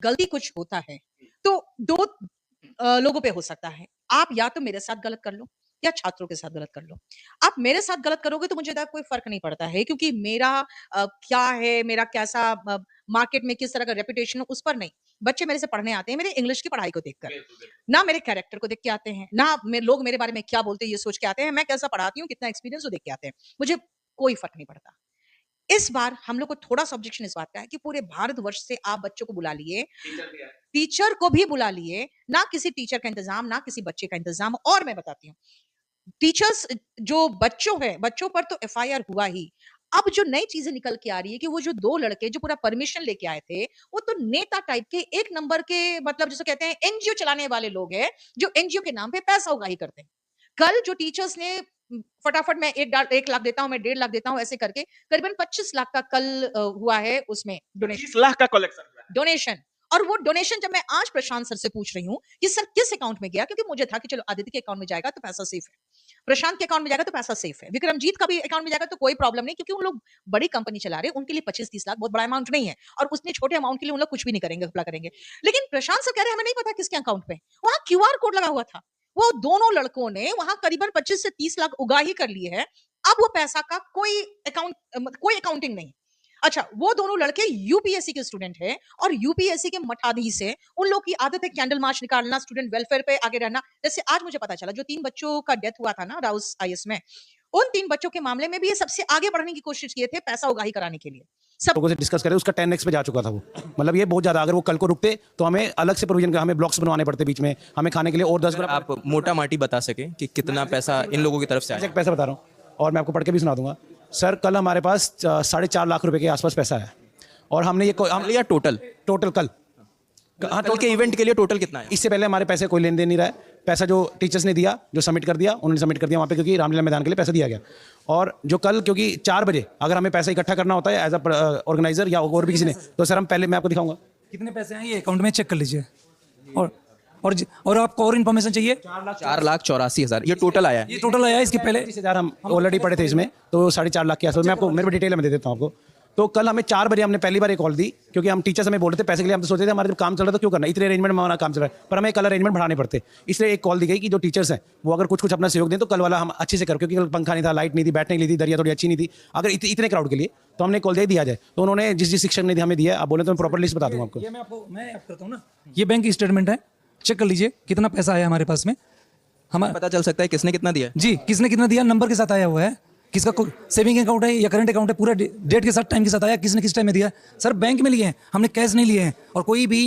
गलती कुछ होता है, तो 2 लोगों पे हो सकता है। आप या तो मेरे साथ गलत कर लो या छात्रों के साथ गलत कर लो। आप मेरे साथ गलत करोगे तो मुझे ज़्यादा कोई फ़र्क नहीं पड़ता है क्योंकि मेरा क्या है, मेरा कैसा मार्केट में किस तरह का रेपुटेशन है, उस पर नहीं। बच्चे मेरे से पढ़ने आते हैं मेरे इंग्लिश की पढ़ाई को देखकर। ना मेरे कैरेक्टर को देख के आते हैं, ना लोग मेरे बारे में क्या बोलते हैं ये सोच के आते हैं, मैं कैसा पढ़ाती हूँ, कितना एक्सपीरियंस वो देख के आते हैं। मुझे कोई फ़र्क नहीं पड़ता। इस बार हम लोग को थोड़ा-सा ऑब्जेक्शन इस बात का है कि पूरे भारतवर्ष से आप बच्चों को बुला लिए, टीचर को भी बुला लिए, ना किसी टीचर का इंतज़ाम, ना किसी बच्चे का इंतज़ाम और मैं बताती हूँ, टीचर्स जो बच्चों पर तो एफआईआर हुआ ही। अब जो नई चीज़ें निकल के आ रही है कि वो जो 2 लड़के जो पूरा परमिशन लेके आए थे, वो तो नेता टाइप के 1 नंबर के मतलब जिसे कहते हैं एनजीओ चलाने वाले लोग हैं, जो एनजीओ के नाम पे पैसा उगाही करते हैं। कल जो टीचर्स ने फटाफट मैं 1 लाख देता हूँ, मैं 1.5 लाख देता हूँ, ऐसे करके करीबन 25 लाख का कल हुआ है उसमें डोनेशन। 20 लाख का कलेक्शन हुआ है। डोनेशन और वो डोनेशन जब मैं आज प्रशांत सर से पूछ रही हूँ कि सर किस अकाउंट में गया? क्योंकि मुझे था कि चलो आदित्य के अकाउंट में जाएगा तो पैसा सेफ है। प्रशांत के अकाउंट में जाएगा तो पैसा सेफ है। विक्रमजीत का भी अकाउंट में जाएगा तो कोई प्रॉब्लम नहीं क्योंकि उन लोग बड़ी कंपनी चला रहे हैं, उनके लिए 25-30 लाख बहुत बड़ा अमाउंट नहीं है और उतने छोटे अमाउंट के लिए उन लोग कुछ भी नहीं करेंगे, घपला करेंगे। लेकिन प्रशांत सर कह रहे हैं हमें नहीं पता किसके अकाउंट में। वहाँ क्यूआर कोड लगा हुआ था। वो दोनों लड़कों ने वहाँ करीबन 25 से 30 लाख उगा ही कर लिए हैं। अब वो पैसा का कोई अकाउंटिंग नहीं। अच्छा, वो दोनों लड़के यूपीएससी के स्टूडेंट हैं और यूपीएससी के मठाधीश हैं। उन लोग की आदत है कैंडल मार्च निकालना, स्टूडेंट वेलफेयर पे आगे रहना। जैसे आज मुझे पता चला जो 3 बच्चों का डेथ हुआ था ना राउस आईएएस में, उन 3 बच्चों के मामले में भी ये सबसे आगे बढ़ने की कोशिश किए थे पैसा उगाही कराने के लिए। सब लोगों से डिस्कस करें उसका 10x पे जा चुका था वो। मतलब ये बहुत ज़्यादा, अगर वो कल को रुकते तो हमें अलग से प्रोविजन, हमें ब्लॉक्स बनवाने पड़ते बीच में, हमें खाने के लिए और 10 आप मोटा माटी बता सकें कि कितना पैसा इन लोगों की तरफ से आया? पैसा बता रहा हूँ और मैं आपको पढ़ के भी सुना दूंगा। सर कल हमारे पास 4.5 लाख रुपए के आसपास पैसा है और हमने ये हम या टोटल कल हाँ कल के इवेंट के लिए टोटल कितना है? इससे पहले हमारे पैसे कोई लेन देन नहीं रहा है। पैसा जो टीचर्स ने दिया, जो सबमिट कर दिया, उन्होंने सबमिट कर दिया वहाँ पे क्योंकि रामलीला मैदान के लिए पैसा दिया गया। और जो कल क्योंकि 4 बजे अगर हमें पैसा इकट्ठा करना होता है एज अ ऑर्गेनाइजर या और भी किसी ने, तो सर हम पहले मैं आपको दिखाऊंगा कितने पैसे हैं ये अकाउंट में, चेक कर लीजिए। और आपको और इन्फॉर्मेशन चाहिए? 4,84,000 ये टोटल आया है। ये टोटल आया है इसके पहले 30,000 हम ऑलरेडी पढ़े थे इसमें, तो 4.5 लाख के आसपास। मैं आपको मेरे को डिटेल में दे देता हूँ आपको। तो कल हमें 4 बजे हमने पहली बार एक कॉल दी क्योंकि हम टीचर्स हमें बोल रहे थे पैसे के लिए। हम तो सोचते थे हमारे जब काम चल रहा था क्यों करना, इतने अरेंजमेंट में हमारा काम चल रहा है, पर हमें कल अरेंजमेंट बढ़ाने पड़ते। इसलिए एक कॉल दी गई कि जो टीचर्स हैं वो अगर कुछ अपना सहयोग दें तो कल वाला हम अच्छे से करें, क्योंकि कल पंखा नहीं था, लाइट नहीं थी, बैठने के लिए थी, दरिया थोड़ी अच्छी नहीं थी, अगर इतने क्राउड के लिए तो हमने कॉल दिया जाए। तो उन्होंने जिस शिक्षक ने हमें दिया, आप बोले तो मैं प्रॉपर लिस्ट बता दूंगा आपको। मैं करता हूँ ना, ये बैंक स्टेटमेंट है, चेक कर लीजिए कितना पैसा आया हमारे पास में। हमें पता चल सकता है किसने कितना दिया जी, किसने कितना दिया नंबर के साथ आया हुआ है, किसका सेविंग अकाउंट है या करंट अकाउंट है, पूरा डेट के साथ टाइम के साथ आया, किसने किस टाइम में दिया। सर बैंक में लिए हैं हमने, कैश नहीं लिए हैं। और कोई भी